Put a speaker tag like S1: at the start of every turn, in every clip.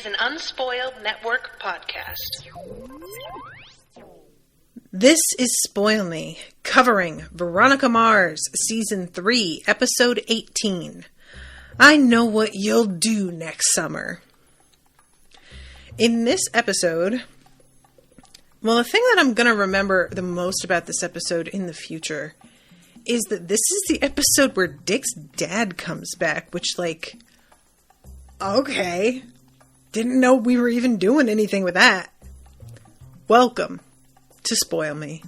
S1: an Unspoiled Network podcast.
S2: This is Spoil Me, covering Veronica Mars, Season 3, Episode 18. I Know What You'll Do Next Summer. In this episode, well, the thing that I'm going to remember the most about this episode in the future is that this is the episode where Dick's dad comes back, which, okay. Didn't know we were even doing anything with that. Welcome to Spoil Me.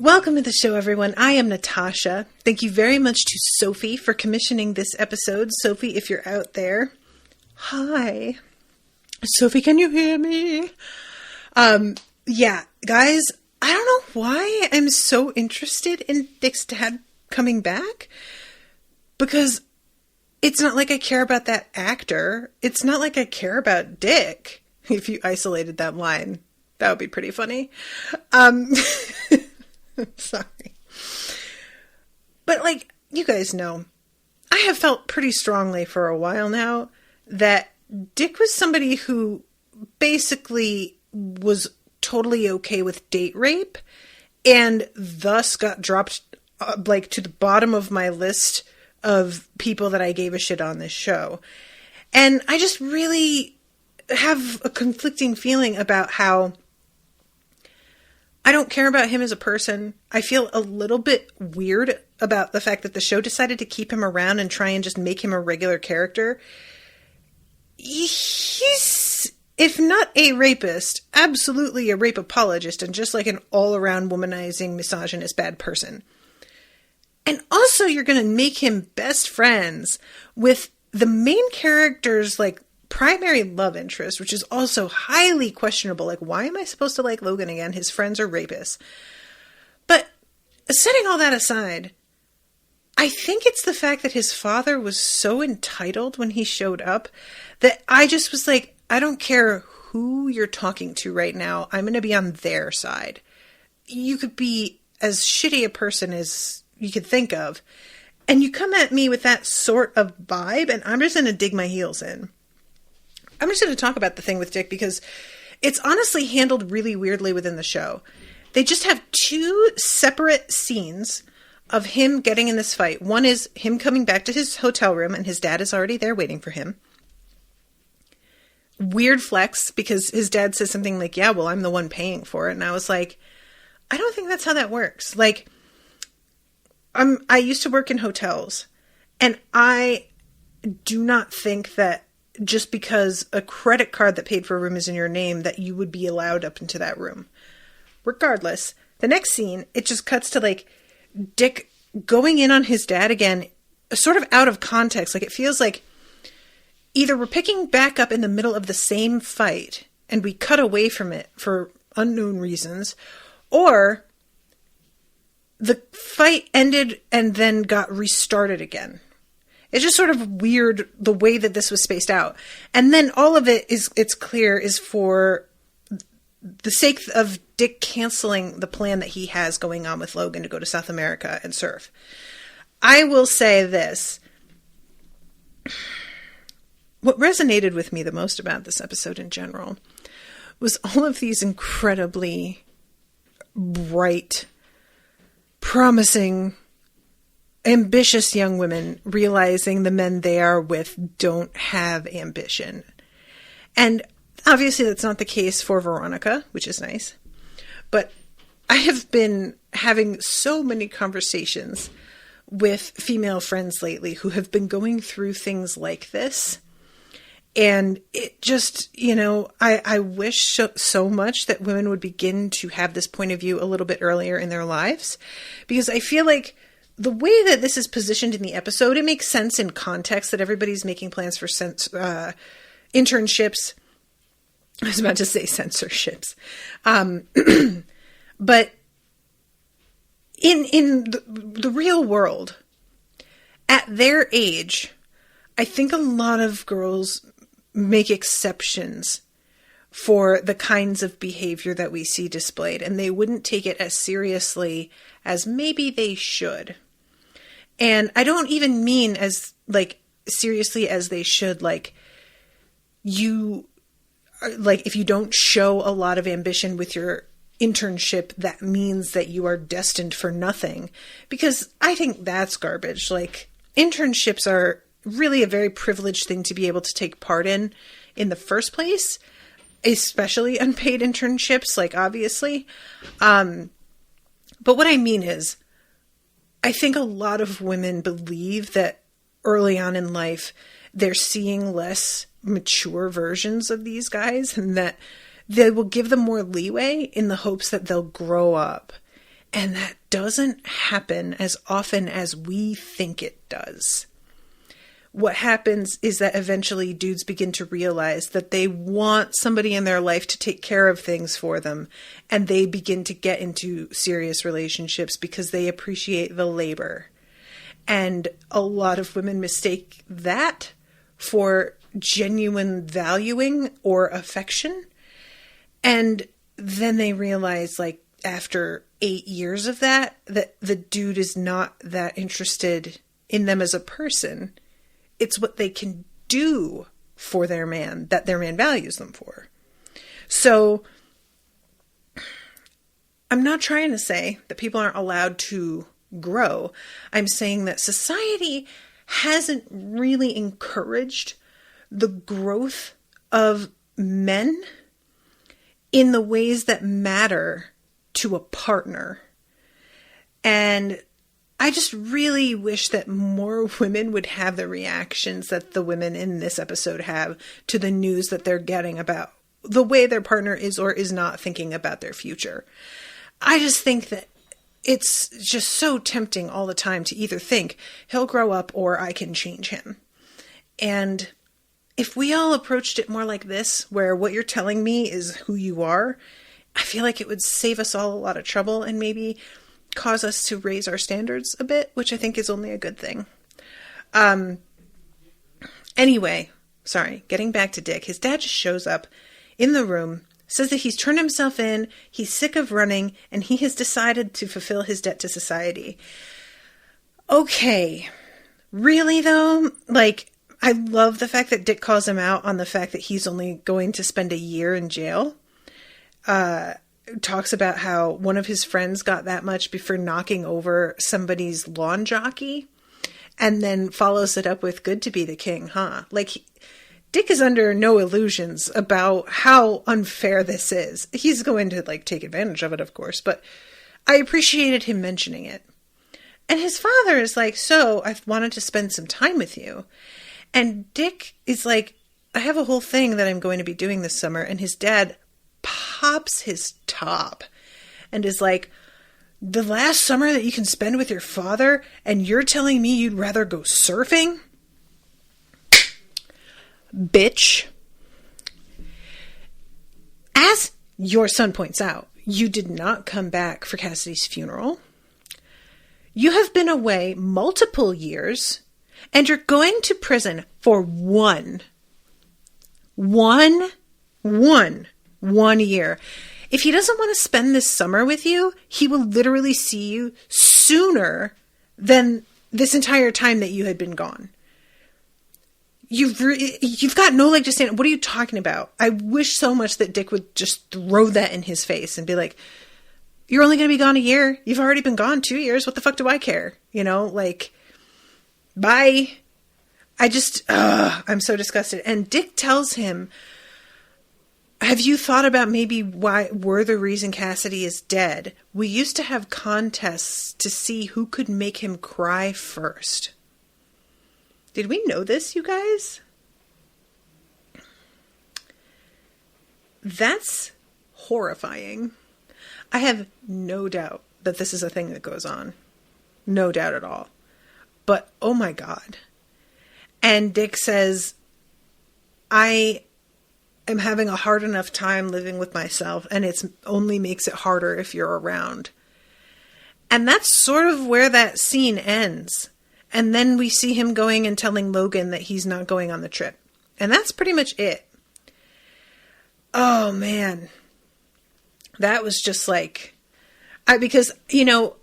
S2: Welcome to the show, everyone. I am Natasha. Thank you very much to Sophie for commissioning this episode. Sophie, if you're out there, hi. Sophie, can you hear me? Yeah, guys, I don't know why I'm so interested in Dick's dad coming back, because it's not like I care about that actor. It's not like I care about Dick. If you isolated that line, that would be pretty funny. Sorry. But you guys know, I have felt pretty strongly for a while now that Dick was somebody who basically was totally okay with date rape and thus got dropped to the bottom of my list of people that I gave a shit on this show. And I just really have a conflicting feeling about how I don't care about him as a person. I feel a little bit weird about the fact that the show decided to keep him around and try and just make him a regular character. He's, if not a rapist, absolutely a rape apologist and just an all-around womanizing, misogynist, bad person. And also you're going to make him best friends with the main character's primary love interest, which is also highly questionable. Why am I supposed to like Logan again? His friends are rapists. But setting all that aside, I think it's the fact that his father was so entitled when he showed up that I just was I don't care who you're talking to right now. I'm going to be on their side. You could be as shitty a person as you could think of, and you come at me with that sort of vibe, and I'm just going to dig my heels in. I'm just going to talk about the thing with Dick because it's honestly handled really weirdly within the show. They just have two separate scenes of him getting in this fight. One is him coming back to his hotel room and his dad is already there waiting for him. Weird flex because his dad says something yeah, well, I'm the one paying for it. And I was I don't think that's how that works. I used to work in hotels and I do not think that just because a credit card that paid for a room is in your name, that you would be allowed up into that room. Regardless, the next scene, it just cuts to Dick going in on his dad again, sort of out of context. It feels either we're picking back up in the middle of the same fight and we cut away from it for unknown reasons, or the fight ended and then got restarted again. It's just sort of weird the way that this was spaced out. And then all of it it's clear is for the sake of Dick canceling the plan that he has going on with Logan to go to South America and surf. I will say this. What resonated with me the most about this episode in general was all of these incredibly bright, promising, ambitious young women realizing the men they are with don't have ambition. And obviously that's not the case for Veronica, which is nice. But I have been having so many conversations with female friends lately who have been going through things like this. And it just, I wish so much that women would begin to have this point of view a little bit earlier in their lives. Because I feel the way that this is positioned in the episode, it makes sense in context that everybody's making plans for internships. I was about to say censorships. But in the real world, at their age, I think a lot of girls make exceptions for the kinds of behavior that we see displayed, and they wouldn't take it as seriously as maybe they should. And I don't even mean as, like, seriously as they should, like, if you don't show a lot of ambition with your internship, that means that you are destined for nothing. Because I think that's garbage. Like, internships are really a very privileged thing to be able to take part in the first place, especially unpaid internships, like, obviously. But what I mean is, I think a lot of women believe that early on in life, they're seeing less mature versions of these guys, and that they will give them more leeway in the hopes that they'll grow up. And that doesn't happen as often as we think it does. What happens is that eventually dudes begin to realize that they want somebody in their life to take care of things for them, and they begin to get into serious relationships because they appreciate the labor. And a lot of women mistake that for genuine valuing or affection. And then they realize, like, after 8 years of that the dude is not that interested in them as a person. It's what they can do for their man that their man values them for. So I'm not trying to say that people aren't allowed to grow. I'm saying that society hasn't really encouraged the growth of men in the ways that matter to a partner. And I just really wish that more women would have the reactions that the women in this episode have to the news that they're getting about the way their partner is or is not thinking about their future. I just think that it's just so tempting all the time to either think he'll grow up or I can change him. And if we all approached it more like this, where what you're telling me is who you are, I feel like it would save us all a lot of trouble and maybe cause us to raise our standards a bit, which I think is only a good thing. Anyway, sorry, getting back to Dick, his dad just shows up in the room, says that he's turned himself in, he's sick of running, and he has decided to fulfill his debt to society. Okay, really though? Like, I love the fact that Dick calls him out on the fact that he's only going to spend a year in jail. Talks about how one of his friends got that much before knocking over somebody's lawn jockey, and then follows it up with good to be the king, huh? Like, Dick is under no illusions about how unfair this is. He's going to, like, take advantage of it, of course, but I appreciated him mentioning it. And his father is like, so I've wanted to spend some time with you. And Dick is like, I have a whole thing that I'm going to be doing this summer. And his dad pops his top and is like, the last summer that you can spend with your father, and you're telling me you'd rather go surfing? Bitch. As your son points out, you did not come back for Cassidy's funeral. You have been away multiple years, and you're going to prison for one year. If he doesn't want to spend this summer with you, he will literally see you sooner than this entire time that you had been gone. You've got no leg to stand. What are you talking about? I wish so much that Dick would just throw that in his face and be like, you're only going to be gone a year. You've already been gone 2 years. What the fuck do I care? You know, like, bye. I'm so disgusted. And Dick tells him, have you thought about maybe why we're the reason Cassidy is dead? We used to have contests to see who could make him cry first. Did we know this, you guys? That's horrifying. I have no doubt that this is a thing that goes on. No doubt at all. But, oh my God. And Dick says, I am having a hard enough time living with myself, and it only makes it harder if you're around. And that's sort of where that scene ends. And then we see him going and telling Logan that he's not going on the trip. And that's pretty much it. Oh, man. That was just like... because, you know,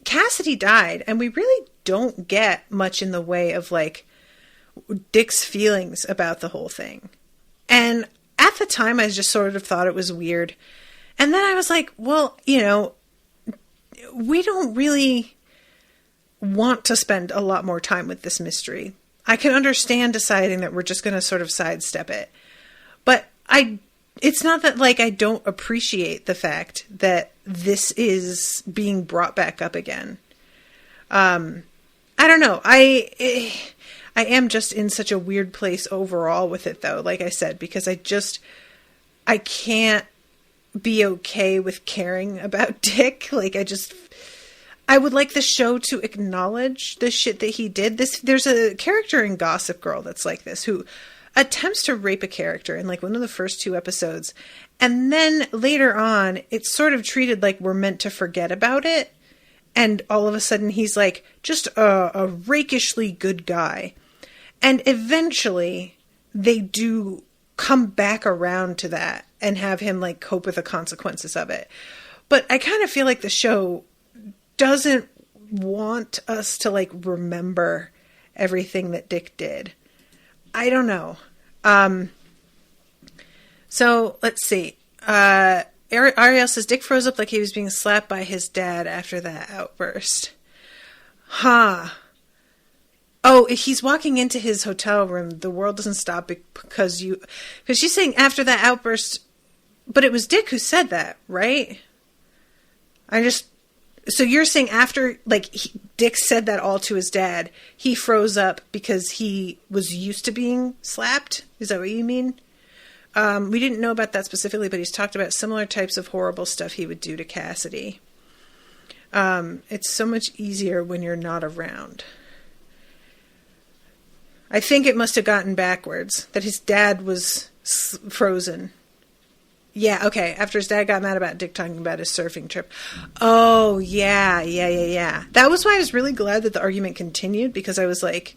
S2: Cassidy died, and we really don't get much in the way of, like, Dick's feelings about the whole thing. And at the time, I just sort of thought it was weird. And then I was like, well, you know, we don't really want to spend a lot more time with this mystery. I can understand deciding that we're just going to sort of sidestep it. But it's not that, like, I don't appreciate the fact that this is being brought back up again. I don't know. I am just in such a weird place overall with it, though, like I said, because I can't be okay with caring about Dick. Like, I would like the show to acknowledge the shit that he did. There's a character in Gossip Girl that's like this, who attempts to rape a character in, like, one of the first 2 episodes. And then later on, it's sort of treated like we're meant to forget about it. And all of a sudden, he's, like, just a rakishly good guy. And eventually, they do come back around to that and have him, like, cope with the consequences of it. But I kind of feel like the show doesn't want us to, like, remember everything that Dick did. I don't know. So let's see. Ariel says Dick froze up like he was being slapped by his dad after that outburst. Huh. Oh, he's walking into his hotel room. The world doesn't stop because she's saying after that outburst, but it was Dick who said that, right? So you're saying after, like, Dick said that all to his dad, he froze up because he was used to being slapped? Is that what you mean? We didn't know about that specifically, but he's talked about similar types of horrible stuff he would do to Cassidy. It's so much easier when you're not around. I think it must have gotten backwards, that his dad was frozen. Yeah, okay. After his dad got mad about Dick talking about his surfing trip. Oh, yeah. That was why I was really glad that the argument continued, because I was like,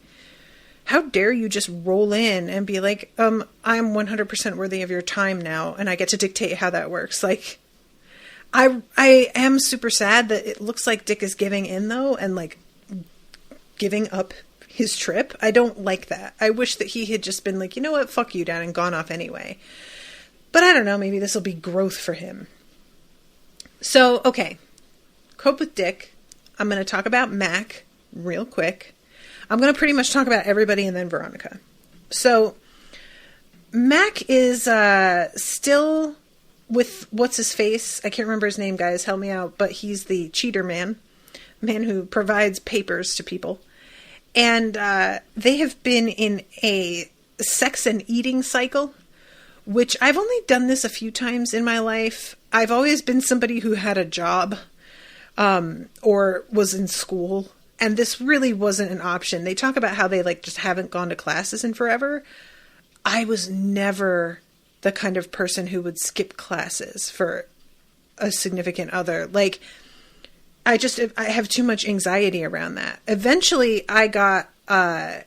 S2: how dare you just roll in and be like, I'm 100% worthy of your time now, and I get to dictate how that works. Like, I am super sad that it looks like Dick is giving in, though, and, like, giving up his trip. I don't like that. I wish that he had just been like, you know what, fuck you, Dad, and gone off anyway. But I don't know, maybe this will be growth for him. So, okay. Cope with Dick. I'm going to talk about Mac real quick. I'm going to pretty much talk about everybody and then Veronica. So, Mac is still with what's-his-face. I can't remember his name, guys. Help me out. But he's the cheater man who provides papers to people. And they have been in a sex and eating cycle, which I've only done this a few times in my life. I've always been somebody who had a job or was in school, and this really wasn't an option. They talk about how they, like, just haven't gone to classes in forever. I was never the kind of person who would skip classes for a significant other. Like, I have too much anxiety around that. Eventually, I got, I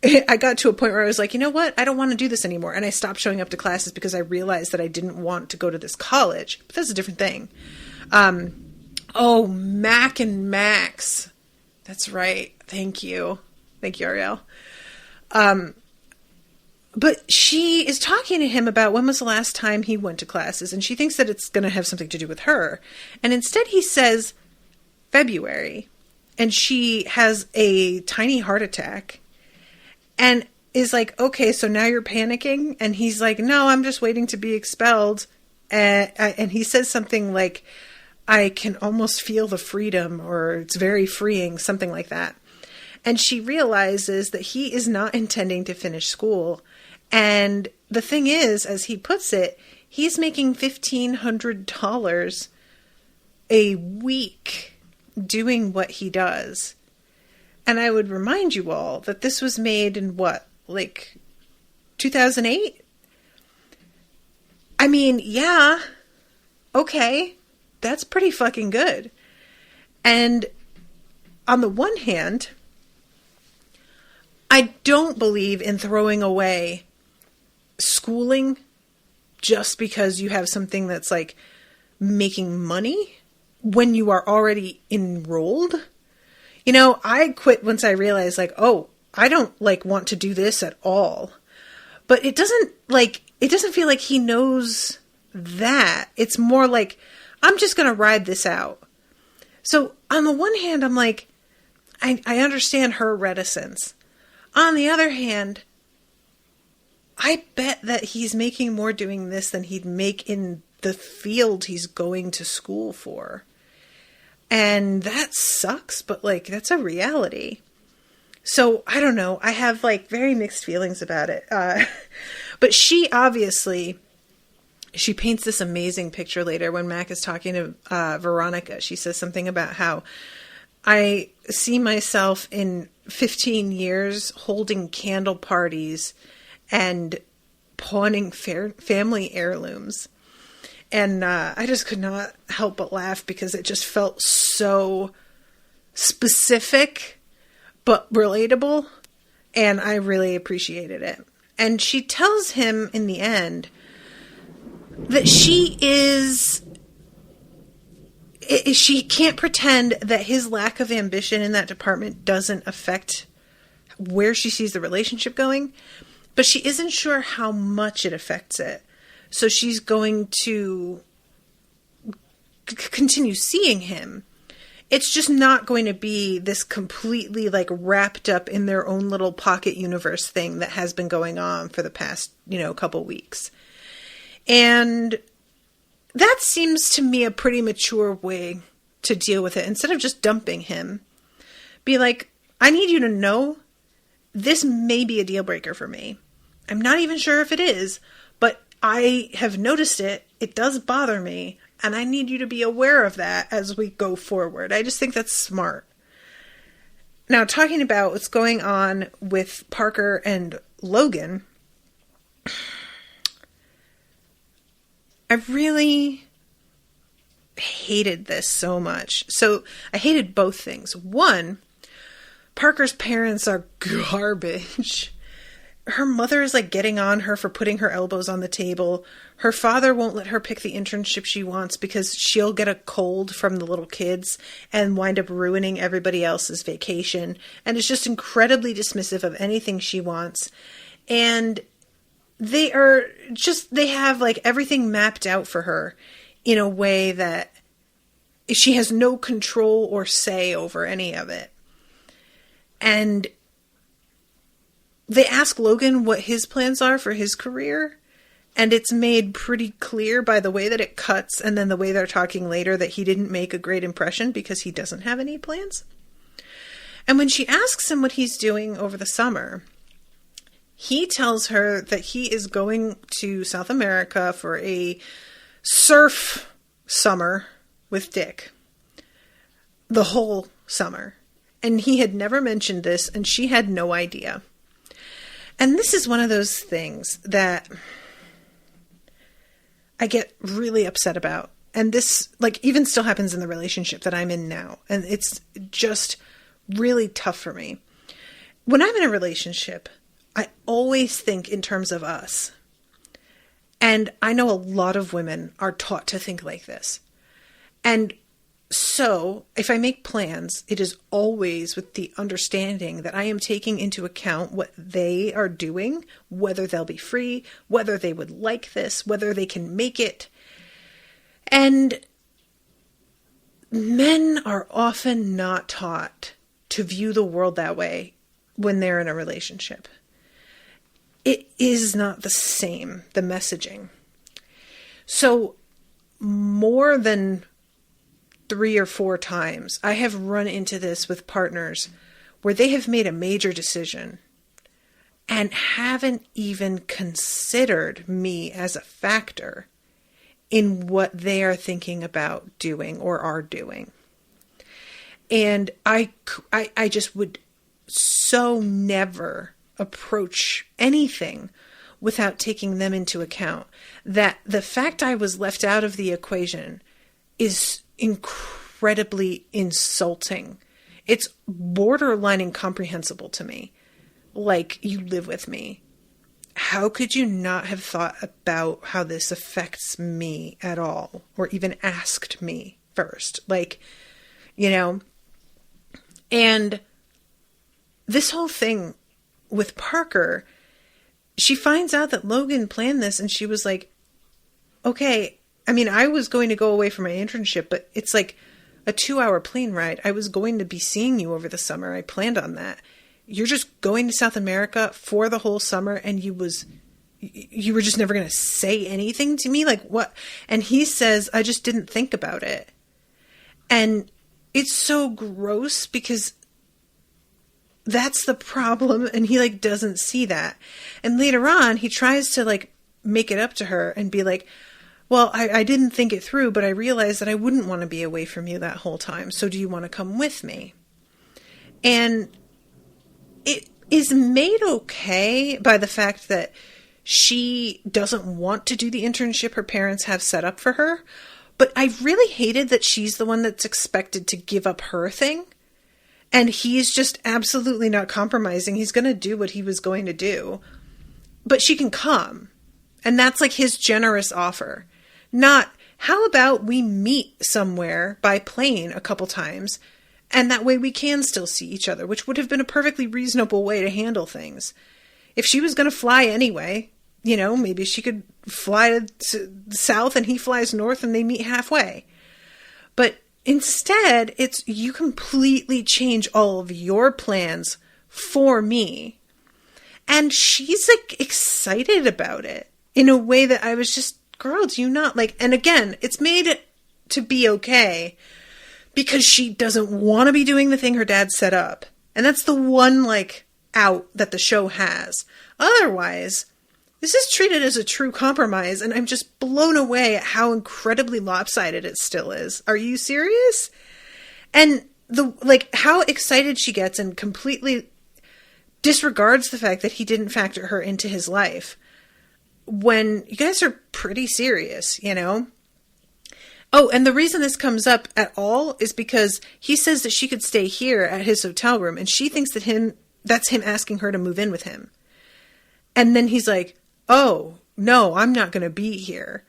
S2: got to a point where I was like, you know what? I don't want to do this anymore. And I stopped showing up to classes because I realized that I didn't want to go to this college. But that's a different thing. Mac and Max. That's right. Thank you. Thank you, Ariel. But she is talking to him about when was the last time he went to classes. And she thinks that it's going to have something to do with her. And instead he says February. And she has a tiny heart attack. And is like, okay, so now you're panicking? And he's like, no, I'm just waiting to be expelled. And he says something like, I can almost feel the freedom, or it's very freeing, something like that. And she realizes that he is not intending to finish school. And the thing is, as he puts it, he's making $1,500 a week doing what he does. And I would remind you all that this was made in what, like 2008? I mean, yeah, okay, that's pretty fucking good. And on the one hand, I don't believe in throwing away schooling just because you have something that's like making money when you are already enrolled. You know, I quit once I realized like, oh, I don't like want to do this at all. But it doesn't feel like he knows that. It's more like, I'm just going to ride this out. So on the one hand, I'm like, I understand her reticence. On the other hand, I bet that he's making more doing this than he'd make in the field he's going to school for. And that sucks, but like, that's a reality. So I don't know. I have like very mixed feelings about it. But she paints this amazing picture later when Mac is talking to Veronica. She says something about how I see myself in 15 years holding candle parties and pawning family heirlooms. And I just could not help but laugh because it just felt so specific but relatable. And I really appreciated it. And she tells him in the end that she can't pretend that his lack of ambition in that department doesn't affect where she sees the relationship going, but she isn't sure how much it affects it. So she's going to continue seeing him. It's just not going to be this completely like wrapped up in their own little pocket universe thing that has been going on for the past, couple weeks. And that seems to me a pretty mature way to deal with it. Instead of just dumping him, be like, I need you to know this may be a deal breaker for me. I'm not even sure if it is, but I have noticed it. It does bother me. And I need you to be aware of that as we go forward. I just think that's smart. Now, talking about what's going on with Parker and Logan, I really hated this so much. So I hated both things. One, Parker's parents are garbage. Her mother is like getting on her for putting her elbows on the table. Her father won't let her pick the internship she wants because she'll get a cold from the little kids and wind up ruining everybody else's vacation. And is just incredibly dismissive of anything she wants. And they have like everything mapped out for her in a way that she has no control or say over any of it. And they ask Logan what his plans are for his career, and it's made pretty clear by the way that it cuts and then the way they're talking later that he didn't make a great impression because he doesn't have any plans. And when she asks him what he's doing over the summer, he tells her that he is going to South America for a surf summer with Dick. The whole summer. And he had never mentioned this, and she had no idea. And this is one of those things that I get really upset about. And this, like, even still happens in the relationship that I'm in now. And it's just really tough for me. When I'm in a relationship, I always think in terms of us. And I know a lot of women are taught to think like this. And so, if I make plans, it is always with the understanding that I am taking into account what they are doing, whether they'll be free, whether they would like this, whether they can make it. And men are often not taught to view the world that way when they're in a relationship. It is not the same, the messaging. So, more than 3 or 4 times, I have run into this with partners where they have made a major decision and haven't even considered me as a factor in what they are thinking about doing or are doing. And I just would so never approach anything without taking them into account. That the fact I was left out of the equation is incredibly insulting It's borderline incomprehensible to me. Like, you live with me. How could you not have thought about how this affects me at all? Or even asked me first? Like, you know? And this whole thing with Parker, she finds out that Logan planned this, and she was like, okay, I mean, I was going to go away for my internship, but it's like a 2-hour plane ride. I was going to be seeing you over the summer. I planned on that. You're just going to South America for the whole summer, and you were just never going to say anything to me? Like, what? And he says, I just didn't think about it. And it's so gross because that's the problem, and he, like, doesn't see that. And later on, he tries to, like, make it up to her and be like, well, I didn't think it through, but I realized that I wouldn't want to be away from you that whole time, so do you want to come with me? And it is made okay by the fact that she doesn't want to do the internship her parents have set up for her, but I really hated that she's the one that's expected to give up her thing. And he's just absolutely not compromising. He's going to do what he was going to do. But she can come. And that's like his generous offer. Not, how about we meet somewhere by plane a couple times, and that way we can still see each other, which would have been a perfectly reasonable way to handle things. If she was going to fly anyway, you know, maybe she could fly to south and he flies north and they meet halfway. But instead, it's you completely change all of your plans for me. And she's like excited about it in a way that I was just, girl, do you not like, and again, it's made to be okay because she doesn't want to be doing the thing her dad set up. And that's the one like out that the show has. Otherwise, this is treated as a true compromise, and I'm just blown away at how incredibly lopsided it still is. Are you serious? And the like how excited she gets and completely disregards the fact that he didn't factor her into his life when you guys are pretty serious, you know? Oh, and the reason this comes up at all is because he says that she could stay here at his hotel room, and she thinks that that's him asking her to move in with him. And then he's like, oh, no, I'm not going to be here.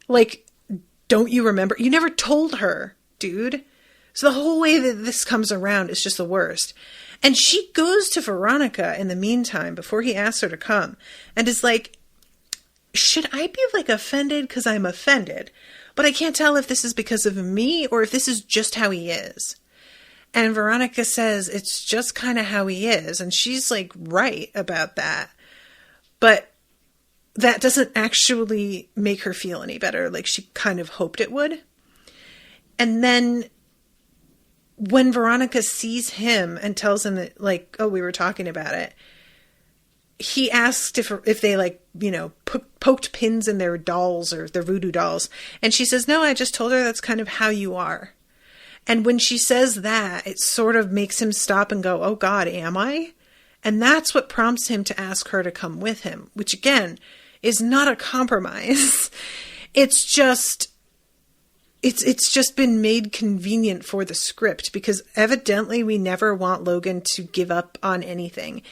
S2: Like, don't you remember? You never told her, dude. So the whole way that this comes around is just the worst. And she goes to Veronica in the meantime before he asks her to come and is like, should I be like offended because I'm offended? But I can't tell if this is because of me or if this is just how he is. And Veronica says it's just kind of how he is. And she's like right about that. But that doesn't actually make her feel any better. Like she kind of hoped it would. And then when Veronica sees him and tells him that like, oh, we were talking about it, he asked if they like, you know, poked pins in their dolls or their voodoo dolls. And she says, no, I just told her that's kind of how you are. And when she says that, it sort of makes him stop and go, oh God, am I? And that's what prompts him to ask her to come with him, which again is not a compromise. It's just been made convenient for the script because evidently we never want Logan to give up on anything.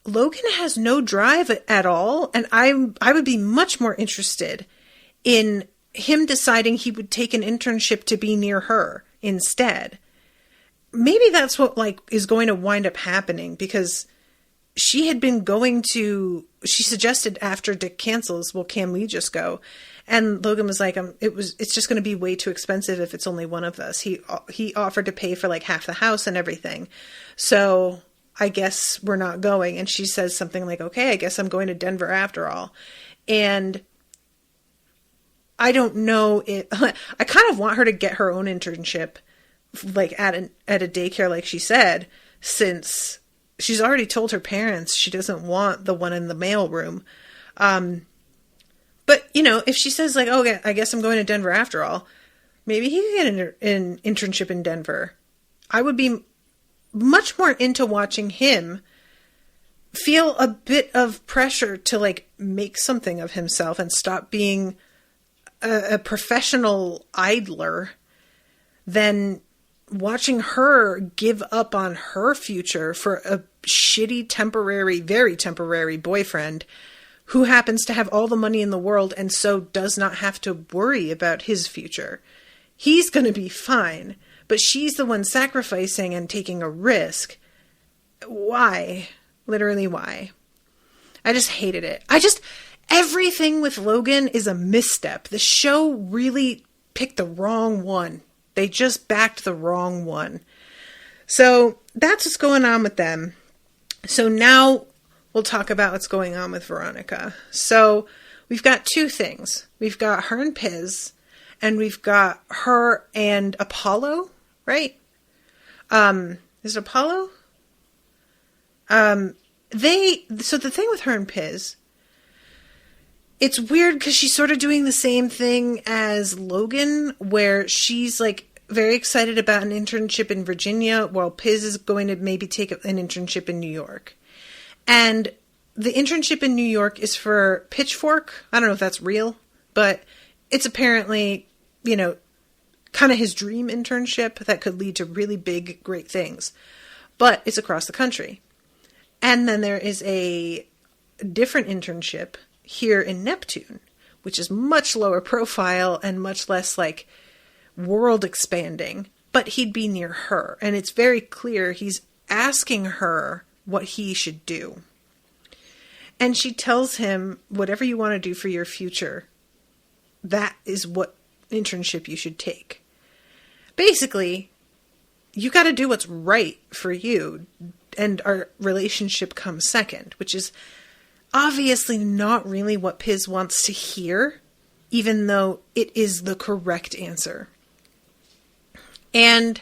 S2: Logan has no drive at all, and I would be much more interested in him deciding he would take an internship to be near her instead. Maybe that's what like is going to wind up happening because she suggested after Dick cancels, well, can we just go? And Logan was like, it's just going to be way too expensive if it's only one of us. He offered to pay for like half the house and everything. So I guess we're not going. And she says something like, okay, I guess I'm going to Denver after all. And I don't know I kind of want her to get her own internship, like at a daycare, like she said, since she's already told her parents she doesn't want the one in the mail room. But, you know, if she says like, oh, I guess I'm going to Denver after all, maybe he can get an internship in Denver. I would be much more into watching him feel a bit of pressure to like make something of himself and stop being a professional idler than watching her give up on her future for a shitty, temporary, very temporary boyfriend who happens to have all the money in the world and so does not have to worry about his future. He's going to be fine, but she's the one sacrificing and taking a risk. Why? Literally, why? I just hated it. Everything with Logan is a misstep. The show really picked the wrong one. They just backed the wrong one. So that's what's going on with them. So now we'll talk about what's going on with Veronica. So we've got two things. We've got her and Piz, and we've got her and Apollo, right? Is it Apollo? So the thing with her and Piz, it's weird because she's sort of doing the same thing as Logan, where she's like very excited about an internship in Virginia, while Piz is going to maybe take an internship in New York. And the internship in New York is for Pitchfork. I don't know if that's real, but it's apparently, kind of his dream internship that could lead to really big, great things. But it's across the country. And then there is a different internship here in Neptune, which is much lower profile and much less like world expanding, but he'd be near her. And it's very clear he's asking her what he should do. And she tells him, whatever you want to do for your future, that is what internship you should take. Basically, you got to do what's right for you, and our relationship comes second, which is obviously not really what Piz wants to hear, even though it is the correct answer. And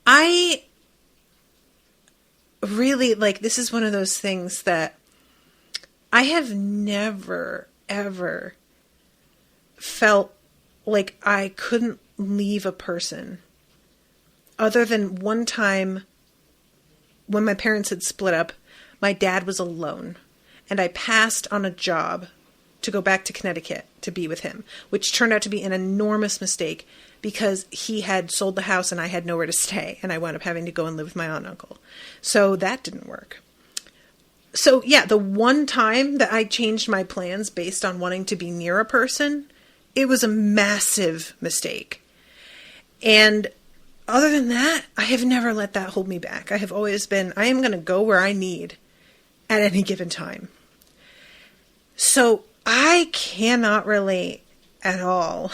S2: I really, this is one of those things that I have never, ever felt like I couldn't leave a person, other than one time when my parents had split up. My dad was alone, and I passed on a job to go back to Connecticut to be with him, which turned out to be an enormous mistake because he had sold the house and I had nowhere to stay, and I wound up having to go and live with my aunt and uncle. So that didn't work. So yeah, the one time that I changed my plans based on wanting to be near a person, it was a massive mistake. And other than that, I have never let that hold me back. I have always been, I am going to go where I need at any given time. So I cannot relate at all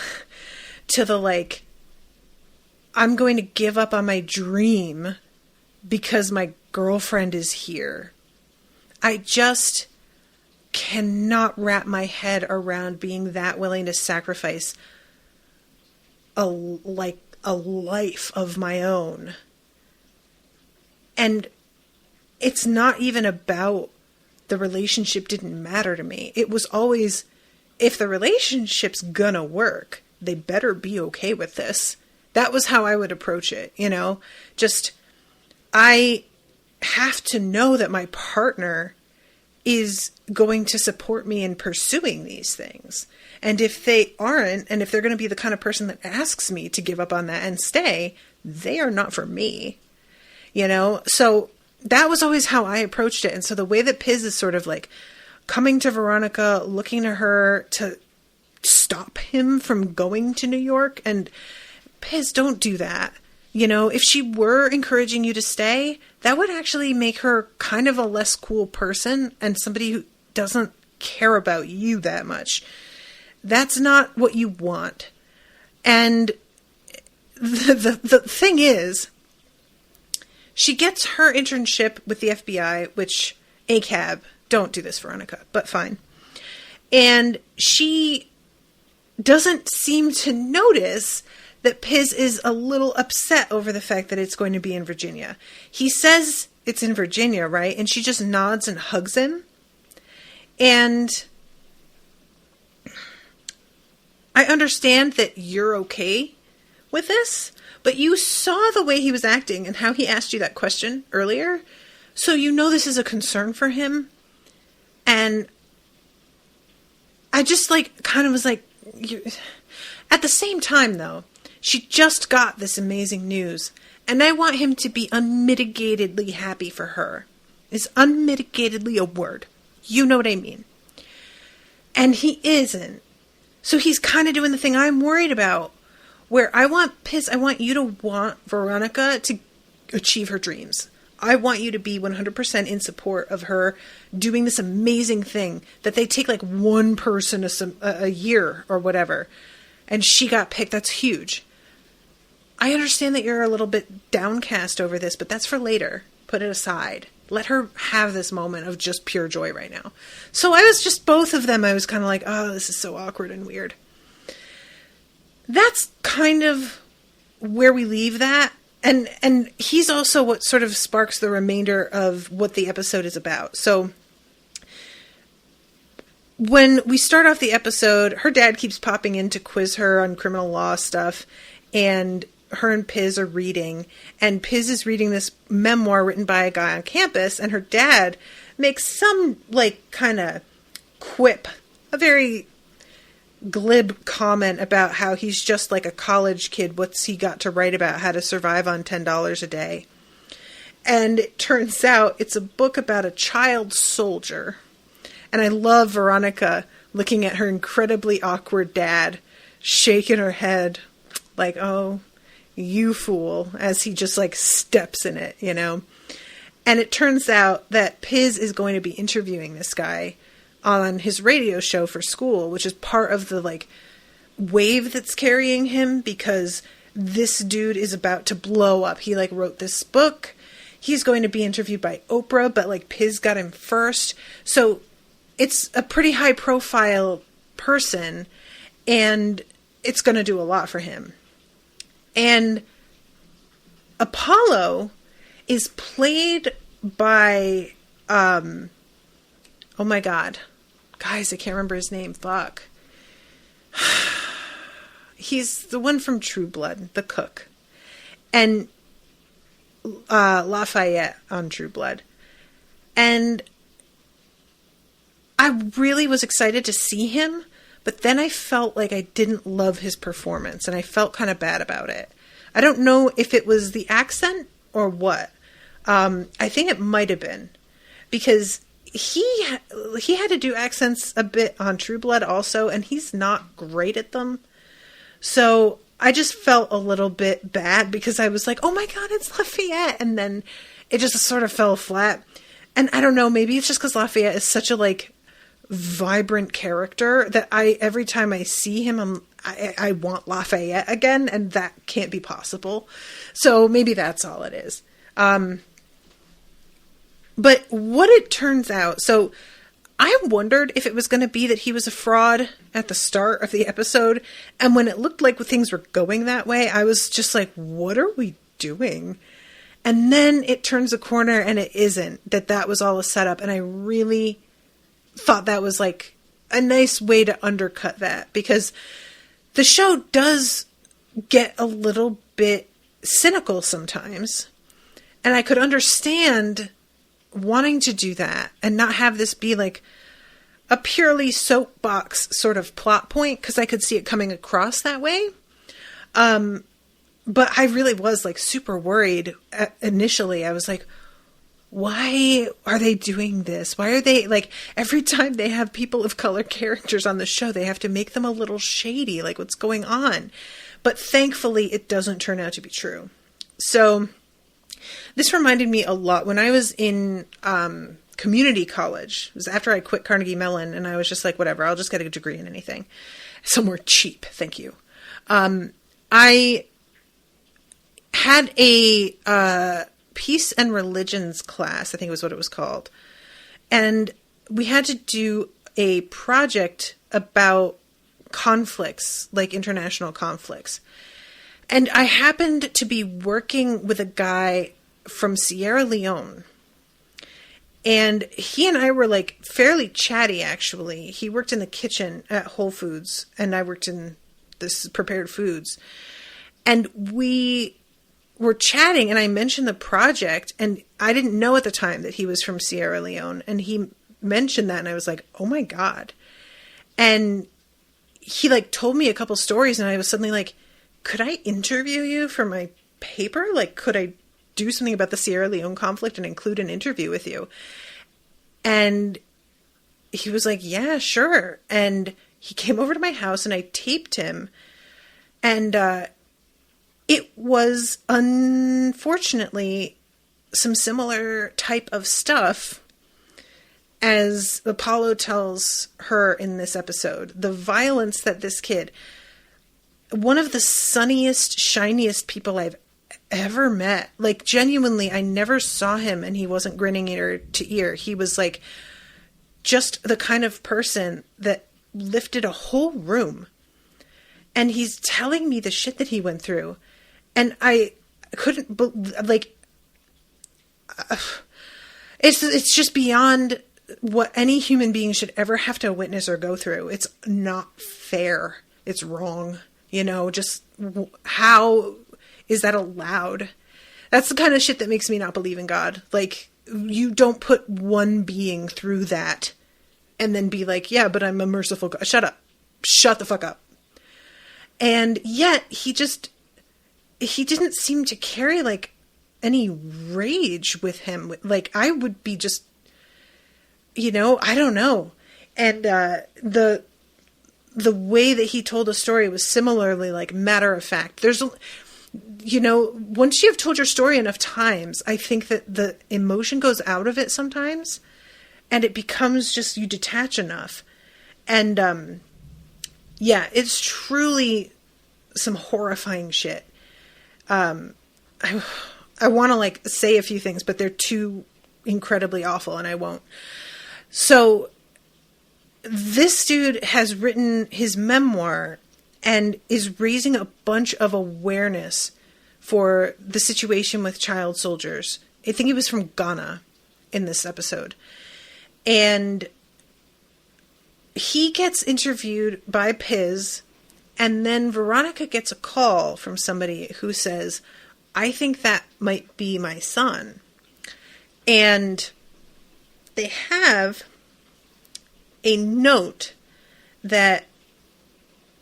S2: to the I'm going to give up on my dream because my girlfriend is here. I just cannot wrap my head around being that willing to sacrifice a life of my own. And it's not even about the relationship didn't matter to me. It was always, if the relationship's gonna work, they better be okay with this. That was how I would approach it, just, I have to know that my partner is going to support me in pursuing these things. And if they aren't, and if they're going to be the kind of person that asks me to give up on that and stay, they are not for me, So that was always how I approached it. And so the way that Piz is sort of coming to Veronica, looking to her to stop him from going to New York, and Piz, don't do that. If she were encouraging you to stay, that would actually make her kind of a less cool person and somebody who doesn't care about you that much. That's not what you want. And the thing is, she gets her internship with the FBI, which, ACAB, don't do this, Veronica, but fine. And she doesn't seem to notice that Piz is a little upset over the fact that it's going to be in Virginia. He says it's in Virginia, right? And she just nods and hugs him. And I understand that you're okay with this, but you saw the way he was acting and how he asked you that question earlier. So this is a concern for him. And I just kind of was at the same time though, She just got this amazing news, and I want him to be unmitigatedly happy for her. Is unmitigatedly a word? You know what I mean. And he isn't. So he's kind of doing the thing I'm worried about, where I want you to want Veronica to achieve her dreams. I want you to be 100% in support of her doing this amazing thing that they take like one person a year or whatever. And she got picked. That's huge. I understand that you're a little bit downcast over this, but that's for later. Put it aside. Let her have this moment of just pure joy right now. So I was just, both of them, I was kind of like, oh, this is so awkward and weird. That's kind of where we leave that. And he's also what sort of sparks the remainder of what the episode is about. So when we start off the episode, her dad keeps popping in to quiz her on criminal law stuff, and her and Piz are reading, and Piz is reading this memoir written by a guy on campus, and her dad makes some, like, kind of quip, a very glib comment about how he's just like a college kid. What's he got to write about how to survive on $10 a day? And it turns out it's a book about a child soldier. And I love Veronica looking at her incredibly awkward dad, shaking her head like, oh, you fool, as he just like steps in it, you know? And it turns out that Piz is going to be interviewing this guy on his radio show for school, which is part of the like wave that's carrying him, because this dude is about to blow up. He like wrote this book. He's going to be interviewed by Oprah, but like Piz got him first. So it's a pretty high profile person, and it's going to do a lot for him. And Apollo is played by, oh my God. Guys, I can't remember his name. Fuck. He's the one from True Blood, the cook. And Lafayette on True Blood. And I really was excited to see him, but then I felt like I didn't love his performance, and I felt kind of bad about it. I don't know if it was the accent or what. I think it might have been, because he had to do accents a bit on True Blood also, and he's not great at them. So I just felt a little bit bad, because I was like, oh my God, it's Lafayette. And then it just sort of fell flat. And I don't know, maybe it's just because Lafayette is such a like vibrant character that every time I see him, I want Lafayette again, and that can't be possible. So maybe that's all it is. But what it turns out, so I wondered if it was going to be that he was a fraud at the start of the episode. And when it looked like things were going that way, I was just like, what are we doing? And then it turns a corner and it isn't, that was all a setup. And I really thought that was like a nice way to undercut that, because the show does get a little bit cynical sometimes. And I could understand wanting to do that and not have this be like a purely soapbox sort of plot point, because I could see it coming across that way. But I really was like super worried initially. I was like, why are they doing this? Why are they like, every time they have people of color characters on the show, they have to make them a little shady, like what's going on? But thankfully it doesn't turn out to be true. So this reminded me a lot when I was in community college. It was after I quit Carnegie Mellon, and I was just like, whatever, I'll just get a degree in anything. Somewhere cheap, thank you. I had a peace and religions class, I think was what it was called. And we had to do a project about conflicts, like international conflicts. And I happened to be working with a guy from Sierra Leone. And he and I were like fairly chatty, actually. He worked in the kitchen at Whole Foods, and I worked in this prepared foods. And we were chatting, and I mentioned the project, and I didn't know at the time that he was from Sierra Leone. And he mentioned that, and I was like, oh my God. And he like told me a couple stories, and I was suddenly like, could I interview you for my paper? Like, could I do something about the Sierra Leone conflict and include an interview with you? And he was like, yeah, sure. And he came over to my house and I taped him. And it was unfortunately some similar type of stuff as Apollo tells her in this episode. The violence that this kid, one of the sunniest, shiniest people I've ever met. Like, genuinely, I never saw him and he wasn't grinning ear to ear. He was like just the kind of person that lifted a whole room. And he's telling me the shit that he went through. And I couldn't, it's just beyond what any human being should ever have to witness or go through. It's not fair. It's wrong. You know, just how is that allowed? That's the kind of shit that makes me not believe in God. Like, you don't put one being through that and then be like, yeah, but I'm a merciful God. Shut up. Shut the fuck up. And yet he didn't seem to carry like any rage with him. Like, I would be just, you know, I don't know. And the way that he told a story was similarly like matter of fact. There's, you know, once you've told your story enough times, I think that the emotion goes out of it sometimes and it becomes just, you detach enough. And yeah, it's truly some horrifying shit. I want to like say a few things, but they're too incredibly awful and I won't. So this dude has written his memoir and is raising a bunch of awareness for the situation with child soldiers. I think he was from Ghana in this episode. And he gets interviewed by Piz, and then Veronica gets a call from somebody who says, I think that might be my son. And they have a note that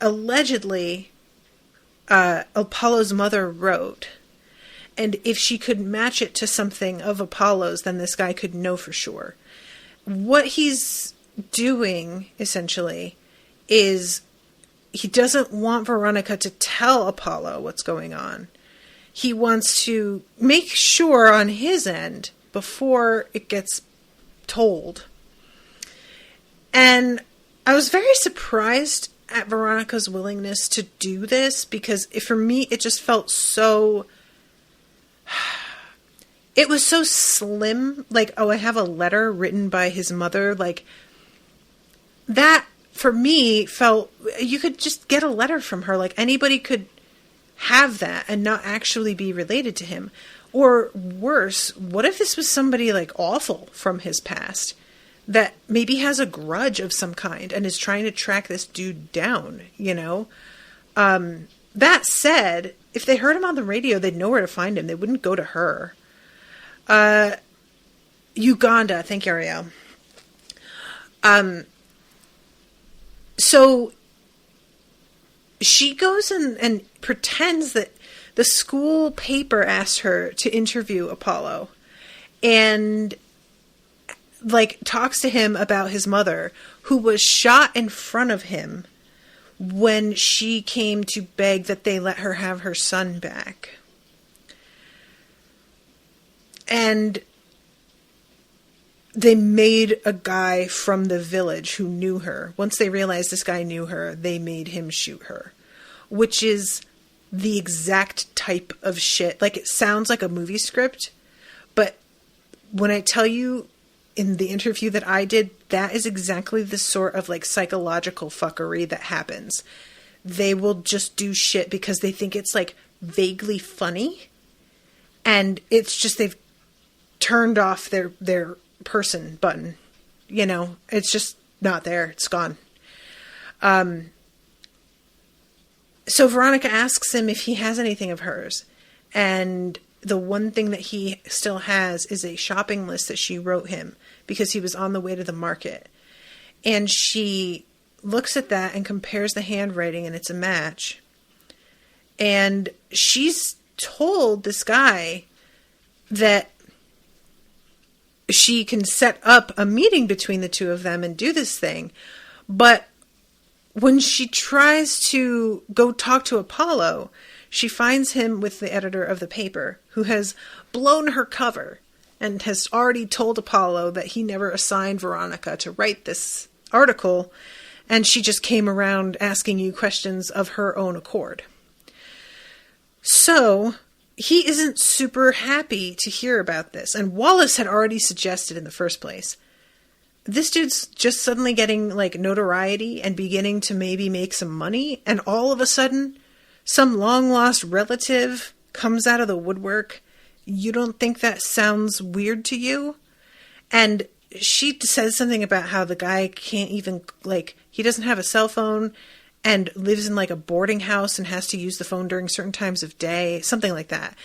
S2: allegedly Apollo's mother wrote. And if she could match it to something of Apollo's, then this guy could know for sure. What he's doing, essentially, is he doesn't want Veronica to tell Apollo what's going on. He wants to make sure on his end before it gets told. And I was very surprised at Veronica's willingness to do this, because for me, it just felt so... It was so slim. Like, oh, I have a letter written by his mother. Like, that, for me, felt... You could just get a letter from her. Like, anybody could have that and not actually be related to him. Or worse, what if this was somebody, like, awful from his past that maybe has a grudge of some kind and is trying to track this dude down, you know? That said, if they heard him on the radio, they'd know where to find him. They wouldn't go to her. Uganda. Thank you, Ariel. So she goes and pretends that the school paper asked her to interview Apollo and like talks to him about his mother, who was shot in front of him when she came to beg that they let her have her son back. And they made a guy from the village who knew her. Once they realized this guy knew her, they made him shoot her, which is the exact type of shit. Like, it sounds like a movie script, but when I tell you in the interview that I did, that is exactly the sort of like psychological fuckery that happens. They will just do shit because they think it's like vaguely funny, and it's just they've turned off their person button. You know, it's just not there. It's gone. So Veronica asks him if he has anything of hers, and the one thing that he still has is a shopping list that she wrote him because he was on the way to the market. And she looks at that and compares the handwriting, and it's a match. And she's told this guy that she can set up a meeting between the two of them and do this thing. But when she tries to go talk to Apollo, she finds him with the editor of the paper, who has blown her cover and has already told Apollo that he never assigned Veronica to write this article, and she just came around asking you questions of her own accord. So he isn't super happy to hear about this, and Wallace had already suggested in the first place, this dude's just suddenly getting like notoriety and beginning to maybe make some money, and all of a sudden some long-lost relative comes out of the woodwork. You don't think that sounds weird to you? And she says something about how the guy can't even, like, he doesn't have a cell phone and lives in like a boarding house and has to use the phone during certain times of day, something like that.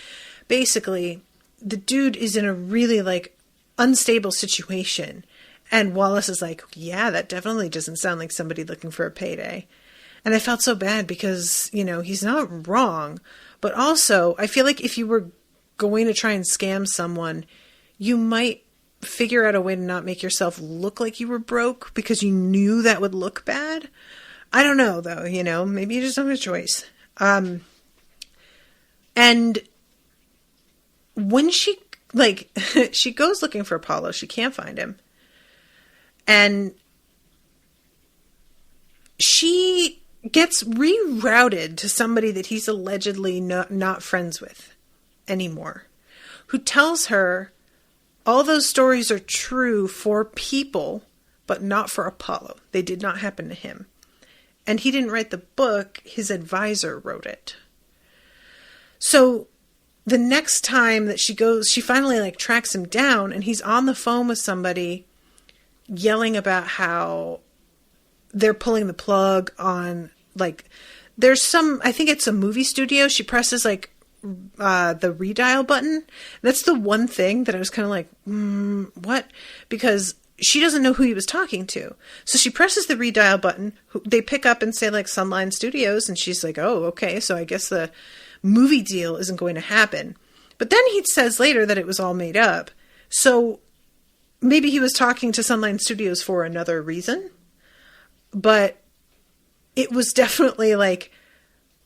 S2: Basically, the dude is in a really like unstable situation. And Wallace is like, yeah, that definitely doesn't sound like somebody looking for a payday. And I felt so bad because, you know, he's not wrong. But also, I feel like if you were going to try and scam someone, you might figure out a way to not make yourself look like you were broke because you knew that would look bad. I don't know, though, you know, maybe you just don't have a choice. And when she, like, she goes looking for Apollo, she can't find him. And she gets rerouted to somebody that he's allegedly not friends with anymore, who tells her all those stories are true for people, but not for Apollo. They did not happen to him. And he didn't write the book, his advisor wrote it. So the next time that she goes, she finally like tracks him down, and he's on the phone with somebody yelling about how they're pulling the plug on, like, there's some, I think it's a movie studio. She presses like the redial button. That's the one thing that I was kind of like, what? Because she doesn't know who he was talking to. So she presses the redial button. They pick up and say like Sunline Studios. And she's like, oh, okay. So I guess the movie deal isn't going to happen. But then he says later that it was all made up. So maybe he was talking to Sunline Studios for another reason. But it was definitely like,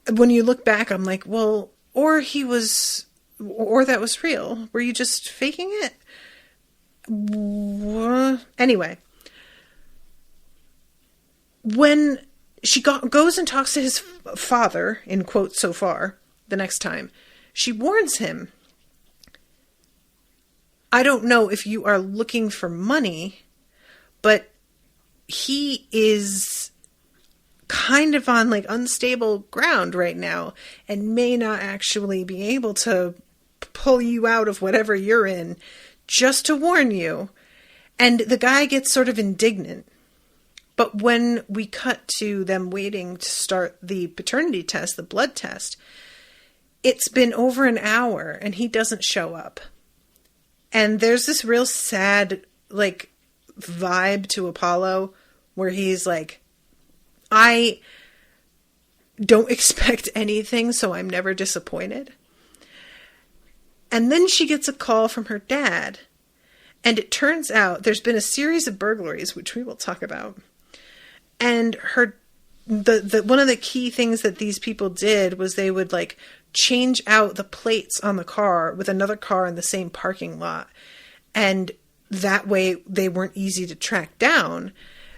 S2: when you look back, I'm like, well, or that was real. Were you just faking it? Anyway, when she goes and talks to his father, in quotes so far, the next time, she warns him, I don't know if you are looking for money, but he is kind of on like unstable ground right now and may not actually be able to pull you out of whatever you're in, just to warn you. And the guy gets sort of indignant. But when we cut to them waiting to start the paternity test, the blood test, it's been over an hour and he doesn't show up. And there's this real sad, like, vibe to Apollo where he's like, I don't expect anything, so I'm never disappointed. And then she gets a call from her dad. And it turns out there's been a series of burglaries, which we will talk about. And the one of the key things that these people did was they would like change out the plates on the car with another car in the same parking lot. And that way they weren't easy to track down.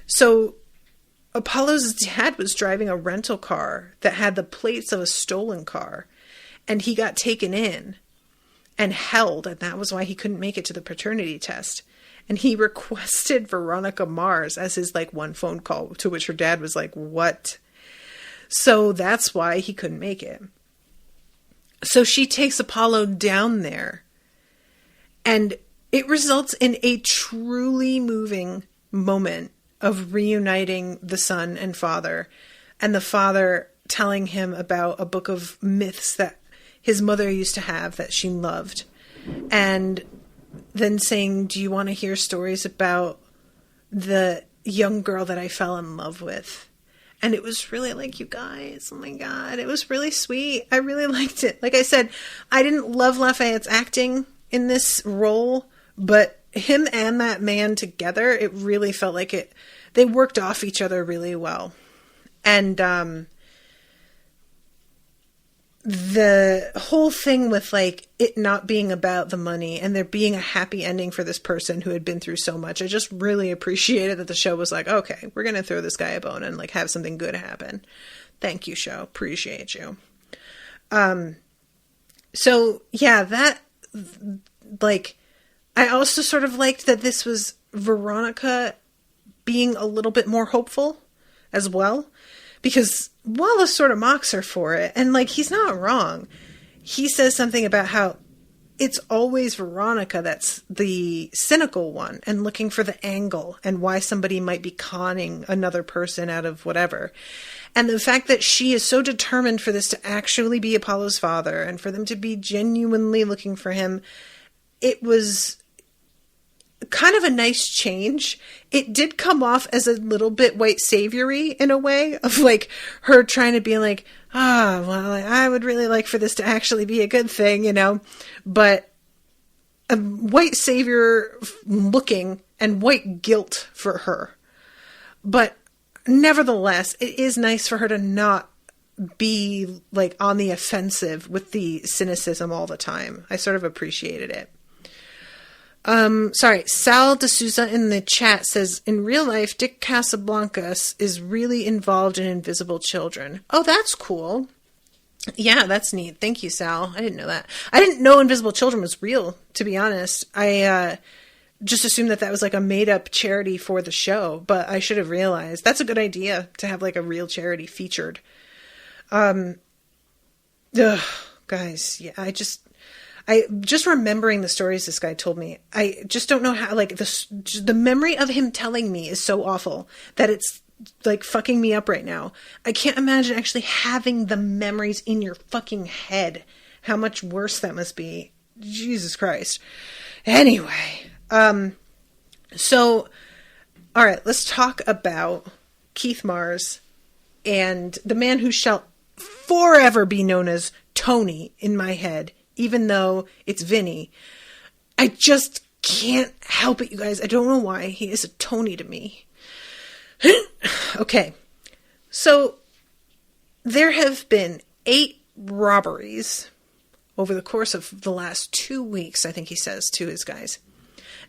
S2: So Apollo's dad was driving a rental car that had the plates of a stolen car. And he got taken in and held. And that was why he couldn't make it to the paternity test. And he requested Veronica Mars as his like one phone call, to which her dad was like, what? So that's why he couldn't make it. So she takes Apollo down there, and it results in a truly moving moment of reuniting the son and father, and the father telling him about a book of myths that his mother used to have that she loved. And then saying, do you want to hear stories about the young girl that I fell in love with? And it was really like, you guys, oh my God, it was really sweet. I really liked it. Like I said, I didn't love Lafayette's acting in this role, but him and that man together, it really felt like they worked off each other really well. And the whole thing with like it not being about the money and there being a happy ending for this person who had been through so much, I just really appreciated that the show was like, okay, we're going to throw this guy a bone and like have something good happen. Thank you, show. Appreciate you. So yeah, that like, I also sort of liked that this was Veronica being a little bit more hopeful as well, because Wallace sort of mocks her for it. And like, he's not wrong. He says something about how it's always Veronica that's the cynical one and looking for the angle and why somebody might be conning another person out of whatever. And the fact that she is so determined for this to actually be Apollo's father and for them to be genuinely looking for him, it was kind of a nice change. It did come off as a little bit white saviory in a way, of like her trying to be like, well, I would really like for this to actually be a good thing, you know, but a white savior looking and white guilt for her. But nevertheless, it is nice for her to not be like on the offensive with the cynicism all the time. I sort of appreciated it. Sorry, Sal D'Souza in the chat says, in real life, Dick Casablancas is really involved in Invisible Children. Oh, that's cool. Yeah, that's neat. Thank you, Sal. I didn't know that. I didn't know Invisible Children was real, to be honest. I just assumed that was like a made-up charity for the show, but I should have realized. That's a good idea, to have like a real charity featured. Guys, yeah, I just remembering the stories this guy told me, I just don't know how, like, the memory of him telling me is so awful that it's, like, fucking me up right now. I can't imagine actually having the memories in your fucking head. How much worse that must be. Jesus Christ. Anyway, so, alright, let's talk about Keith Mars and the man who shall forever be known as Tony in my head, even though it's Vinny. I just can't help it, you guys. I don't know why. He is a Tony to me. Okay. So, there have been 8 robberies over the course of the last 2 weeks, I think he says to his guys.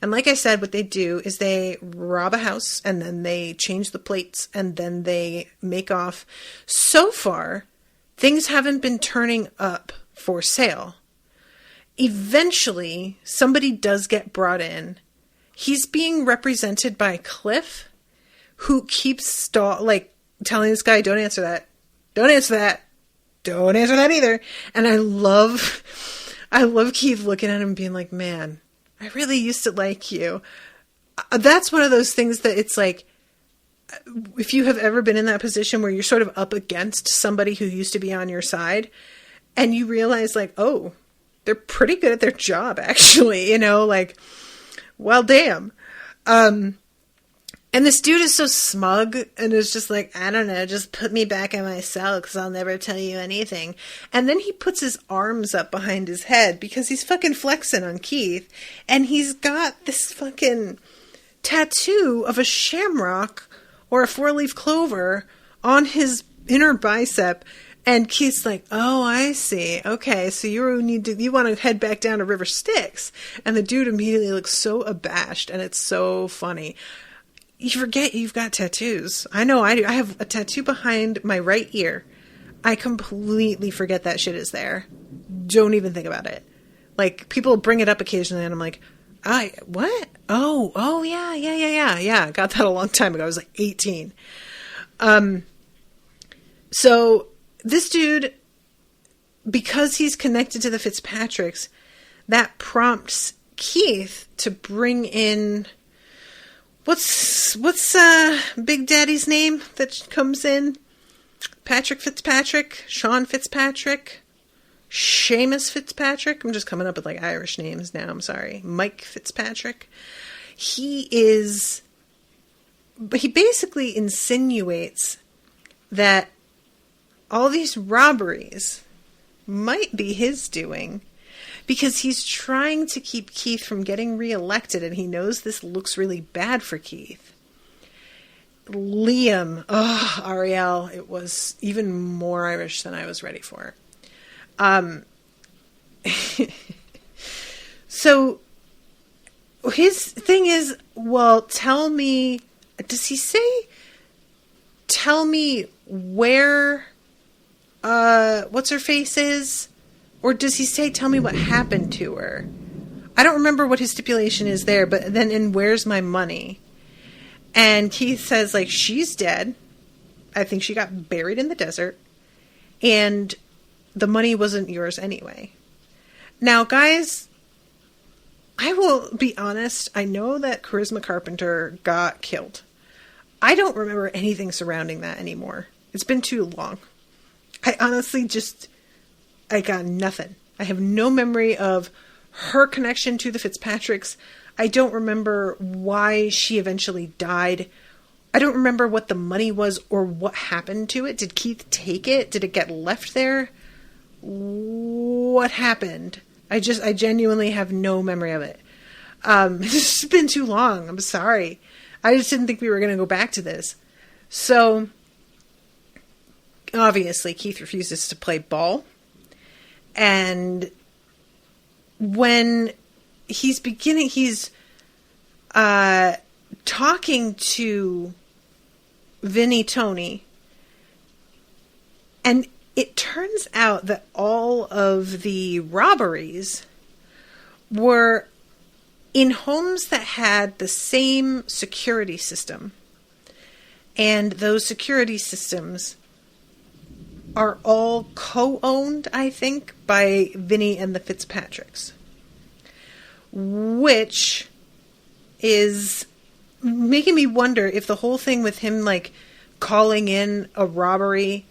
S2: And like I said, what they do is they rob a house, and then they change the plates, and then they make off. So far, things haven't been turning up for sale. Eventually, somebody does get brought in. He's being represented by Cliff, who keeps telling this guy, don't answer that. Don't answer that. Don't answer that either. And I love Keith looking at him and being like, man, I really used to like you. That's one of those things that it's like, if you have ever been in that position where you're sort of up against somebody who used to be on your side, and you realize like, oh, they're pretty good at their job, actually, you know, like, well, damn. And this dude is so smug and is just like, I don't know, just put me back in my cell because I'll never tell you anything. And then he puts his arms up behind his head because he's fucking flexing on Keith. And he's got this fucking tattoo of a shamrock or a 4-leaf clover on his inner bicep. And Keith's like, oh, I see. Okay, so you want to head back down to River Styx. And the dude immediately looks so abashed, and it's so funny. You forget you've got tattoos. I know I do. I have a tattoo behind my right ear. I completely forget that shit is there. Don't even think about it. Like, people bring it up occasionally, and I'm like, what? Oh, yeah. Got that a long time ago. I was like 18. So this dude, because he's connected to the Fitzpatricks, that prompts Keith to bring in, what's Big Daddy's name that comes in? Patrick Fitzpatrick, Sean Fitzpatrick, Seamus Fitzpatrick. I'm just coming up with like Irish names now. I'm sorry. Mike Fitzpatrick. He basically insinuates that all these robberies might be his doing because he's trying to keep Keith from getting reelected, and he knows this looks really bad for Keith. Liam, Ariel, it was even more Irish than I was ready for. So his thing is, well, tell me, does he say, tell me where, what's her face is? Or does he say, tell me what happened to her? I don't remember what his stipulation is there, but then, and where's my money? And Keith says, like, she's dead. I think she got buried in the desert. And the money wasn't yours anyway. Now, guys, I will be honest. I know that Charisma Carpenter got killed. I don't remember anything surrounding that anymore. It's been too long. I honestly I got nothing. I have no memory of her connection to the Fitzpatricks. I don't remember why she eventually died. I don't remember what the money was or what happened to it. Did Keith take it? Did it get left there? What happened? I genuinely have no memory of it. It's been too long. I'm sorry. I just didn't think we were going to go back to this. So, obviously, Keith refuses to play ball. And when he's talking to Vinnie Tony, and it turns out that all of the robberies were in homes that had the same security system. And those security systems are all co-owned, I think, by Vinnie and the Fitzpatricks. Which is making me wonder if the whole thing with him, like, calling in a robbery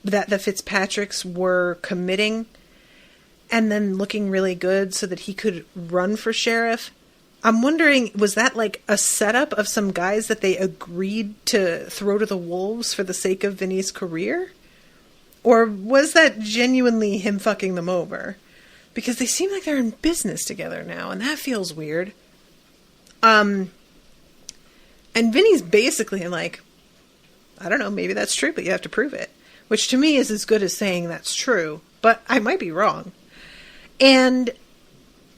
S2: that the Fitzpatricks were committing and then looking really good so that he could run for sheriff. I'm wondering, was that like a setup of some guys that they agreed to throw to the wolves for the sake of Vinny's career? Or was that genuinely him fucking them over? Because they seem like they're in business together now, and that feels weird. And Vinny's basically like, I don't know, maybe that's true, but you have to prove it. Which to me is as good as saying that's true, but I might be wrong. And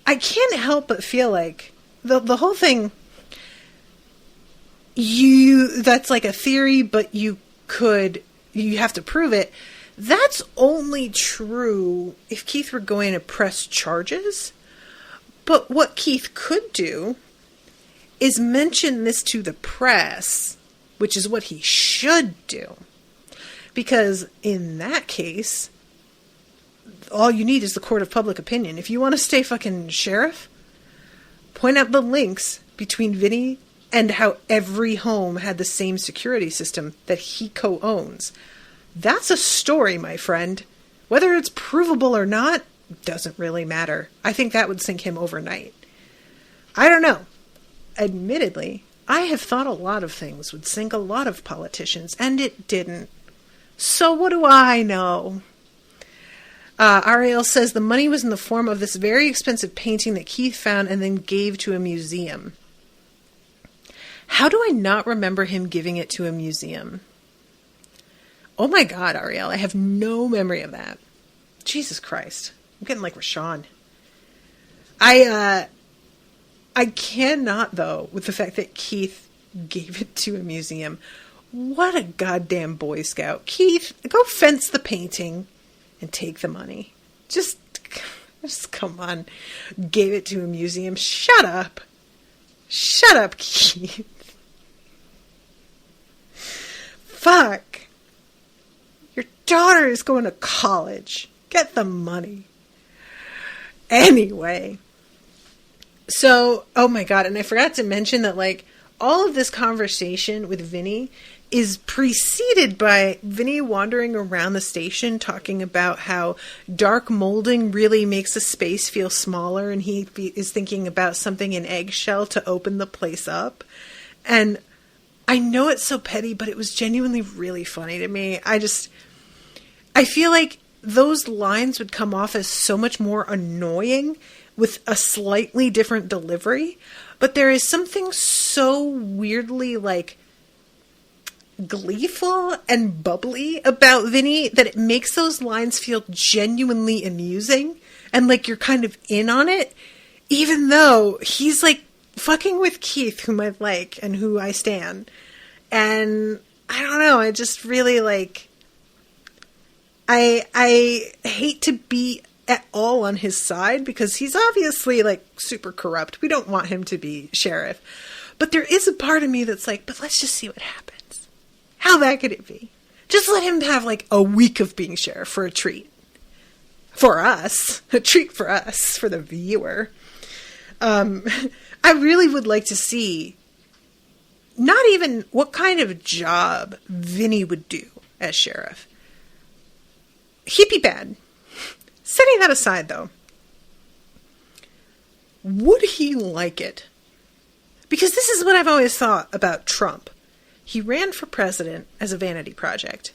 S2: I can't help but feel like the whole thing, that's like a theory, but you have to prove it. That's only true if Keith were going to press charges. But what Keith could do is mention this to the press, which is what he should do. Because in that case, all you need is the court of public opinion. If you want to stay fucking sheriff, point out the links between Vinny and how every home had the same security system that he co-owns. That's a story, my friend. Whether it's provable or not, doesn't really matter. I think that would sink him overnight. I don't know. Admittedly, I have thought a lot of things would sink a lot of politicians, and it didn't. So what do I know? Ariel says the money was in the form of this very expensive painting that Keith found and then gave to a museum. How do I not remember him giving it to a museum? Oh my God, Ariel, I have no memory of that. Jesus Christ. I'm getting like Rashawn. I cannot, though, with the fact that Keith gave it to a museum. What a goddamn Boy Scout. Keith, go fence the painting and take the money. Just come on. Gave it to a museum. Shut up. Shut up, Keith. Fuck. Your daughter is going to college. Get the money. Anyway. So, oh my God, and I forgot to mention that, like, all of this conversation with Vinny is preceded by Vinny wandering around the station talking about how dark molding really makes a space feel smaller, and he is thinking about something in eggshell to open the place up. And I know it's so petty, but it was genuinely really funny to me. I feel like those lines would come off as so much more annoying with a slightly different delivery. But there is something so weirdly, like, gleeful and bubbly about Vinny that it makes those lines feel genuinely amusing. And like you're kind of in on it. Even though he's like fucking with Keith, whom I like and who I stan. And I don't know, I just really like... I hate to be at all on his side because he's obviously like super corrupt. We don't want him to be sheriff. But there is a part of me that's like, but let's just see what happens. How bad could it be? Just let him have like a week of being sheriff for a treat. For us. A treat for us, for the viewer. I really would like to see not even what kind of job Vinny would do as sheriff. He'd be bad. Setting that aside, though, would he like it? Because this is what I've always thought about Trump. He ran for president as a vanity project.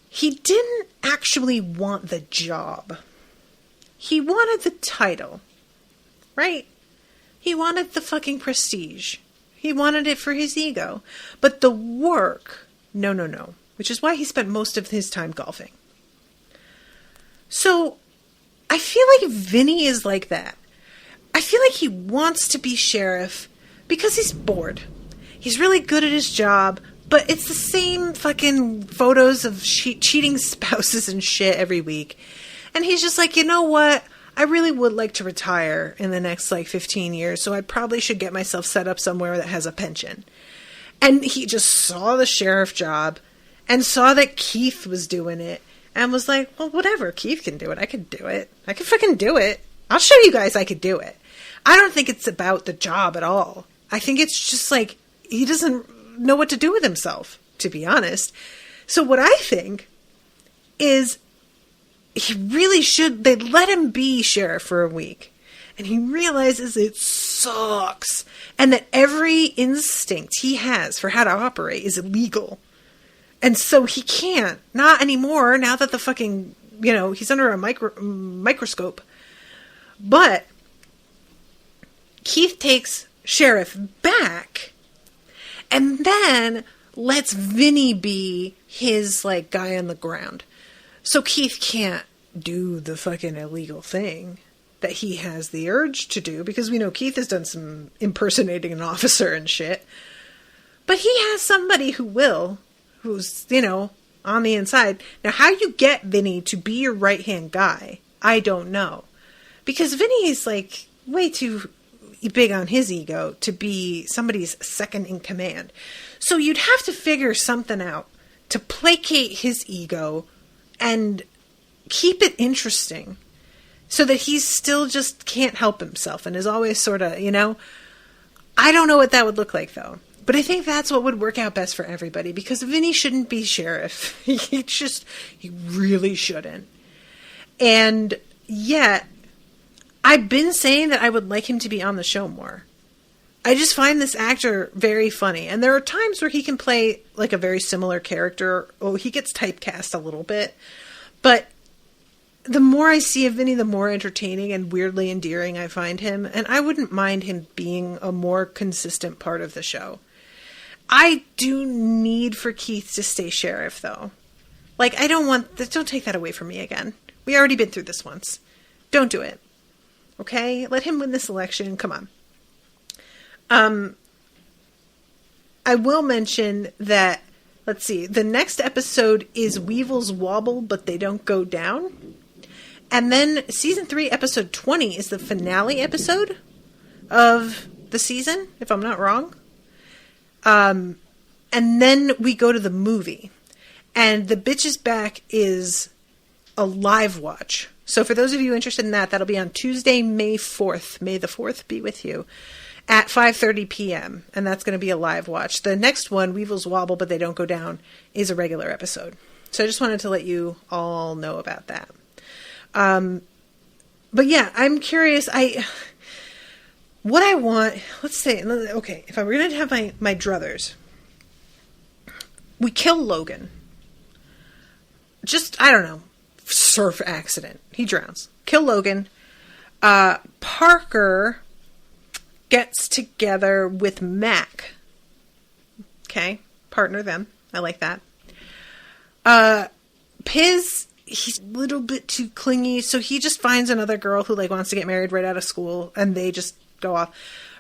S2: He didn't actually want the job. He wanted the title, right? He wanted the fucking prestige. He wanted it for his ego. But the work, no. Which is why he spent most of his time golfing. So, I feel like Vinny is like that. I feel like he wants to be sheriff because he's bored. He's really good at his job, but it's the same fucking photos of cheating spouses and shit every week. And he's just like, you know what? I really would like to retire in the next, 15 years, so I probably should get myself set up somewhere that has a pension. And he just saw the sheriff job and saw that Keith was doing it and was like, well, whatever. Keith can do it. I could do it. I could fucking do it. I'll show you guys I could do it. I don't think it's about the job at all. I think it's just like he doesn't know what to do with himself, to be honest. So what I think is he really should, they let him be sheriff for a week. And he realizes it sucks. And that every instinct he has for how to operate is illegal. And so he can't. Not anymore, now that the fucking, he's under a microscope. But Keith takes sheriff back and then lets Vinny be his, guy on the ground. So Keith can't do the fucking illegal thing that he has the urge to do, because we know Keith has done some impersonating an officer and shit. But he has somebody who will, who's, on the inside. Now, how you get Vinny to be your right-hand guy, I don't know. Because Vinny is, way too big on his ego to be somebody's second in command. So you'd have to figure something out to placate his ego and keep it interesting so that he still just can't help himself and is always sort of, I don't know what that would look like, though. But I think that's what would work out best for everybody, because Vinny shouldn't be sheriff. He really shouldn't. And yet, I've been saying that I would like him to be on the show more. I just find this actor very funny. And there are times where he can play a very similar character. Oh, he gets typecast a little bit. But the more I see of Vinny, the more entertaining and weirdly endearing I find him. And I wouldn't mind him being a more consistent part of the show. I do need for Keith to stay sheriff, though. Don't take that away from me again. We already been through this once. Don't do it. Okay? Let him win this election. Come on. I will mention that, let's see, the next episode is Weevils Wobble, but They Don't Go Down. And then season 3, episode 20 is the finale episode of the season, if I'm not wrong. And then we go to the movie. And The Bitch Is Back is a live watch. So for those of you interested in that, that'll be on Tuesday, May 4th. May the 4th be with you. At 5:30 p.m. And that's going to be a live watch. The next one, Weevils Wobble, But They Don't Go Down, is a regular episode. So I just wanted to let you all know about that. But yeah, I'm curious. what I want, let's say, okay, if I were going to have my druthers, we kill Logan. Just, I don't know, surf accident. He drowns. Kill Logan. Parker gets together with Mac. Okay, partner them. I like that. Piz, he's a little bit too clingy, so he just finds another girl who like wants to get married right out of school, and they just go off.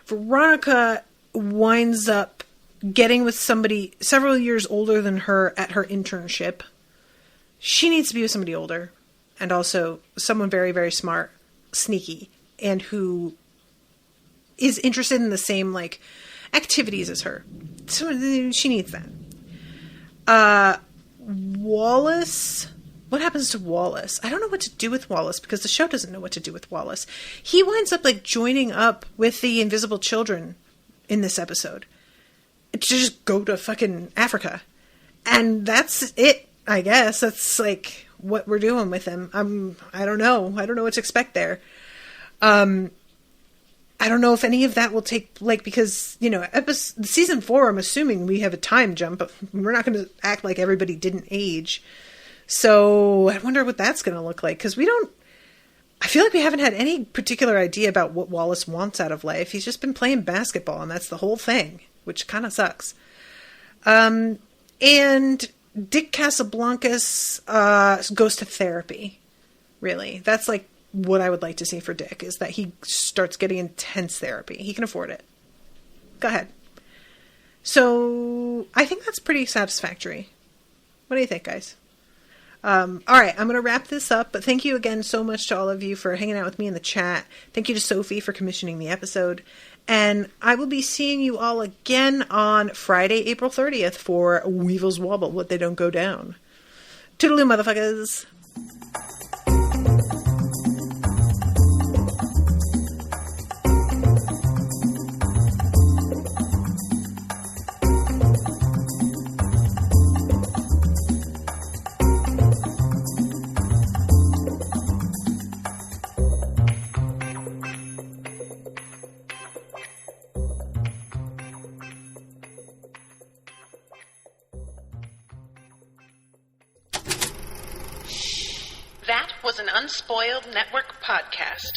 S2: Veronica winds up getting with somebody several years older than her at her internship. She needs to be with somebody older, and also someone very, very smart, sneaky, and who is interested in the same like activities as her. So she needs that. Wallace. What happens to Wallace? I don't know what to do with Wallace because the show doesn't know what to do with Wallace. He winds up like joining up with the Invisible Children in this episode to just go to fucking Africa. And that's it, I guess. That's like what we're doing with him. I don't know. I don't know what to expect there. I don't know if any of that will take, like, because, you know, season 4, I'm assuming we have a time jump, but we're not going to act like everybody didn't age. So I wonder what that's going to look like, because I feel like we haven't had any particular idea about what Wallace wants out of life. He's just been playing basketball, and that's the whole thing, which kind of sucks. And Dick Casablancas goes to therapy, really. That's, like, what I would like to see for Dick, is that he starts getting intense therapy. He can afford it. Go ahead. So I think that's pretty satisfactory. What do you think, guys? All right, I'm going to wrap this up, but thank you again so much to all of you for hanging out with me in the chat. Thank you to Sophie for commissioning the episode. And I will be seeing you all again on Friday, April 30th for Weevil's Wobble, What They Don't Go Down. Toodaloo, motherfuckers.
S1: That was an Unspoiled Network podcast.